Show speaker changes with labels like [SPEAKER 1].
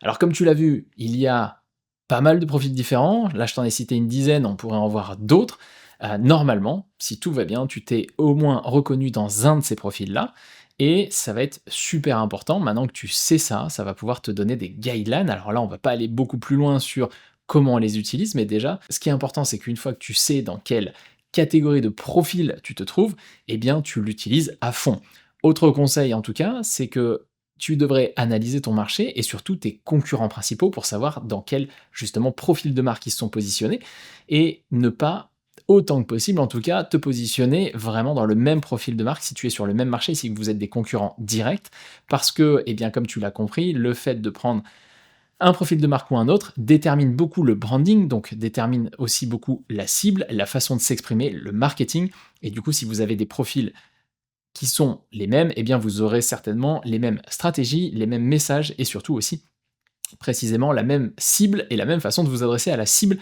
[SPEAKER 1] Alors comme tu l'as vu, il y a pas mal de profils différents. Là, je t'en ai cité une dizaine, on pourrait en voir d'autres. Normalement, si tout va bien, tu t'es au moins reconnu dans un de ces profils-là, et ça va être super important. Maintenant que tu sais ça, ça va pouvoir te donner des guidelines. Alors là, on va pas aller beaucoup plus loin sur comment on les utilise, mais déjà, ce qui est important, c'est qu'une fois que tu sais dans quelle catégorie de profil tu te trouves, eh bien, tu l'utilises à fond. Autre conseil en tout cas, c'est que tu devrais analyser ton marché et surtout tes concurrents principaux pour savoir dans quel justement profil de marque ils se sont positionnés et ne pas autant que possible en tout cas te positionner vraiment dans le même profil de marque si tu es sur le même marché, si vous êtes des concurrents directs parce que, eh bien comme tu l'as compris, le fait de prendre un profil de marque ou un autre détermine beaucoup le branding, donc détermine aussi beaucoup la cible, la façon de s'exprimer, le marketing, et du coup si vous avez des profils qui sont les mêmes, eh bien vous aurez certainement les mêmes stratégies, les mêmes messages et surtout aussi précisément la même cible et la même façon de vous adresser à la cible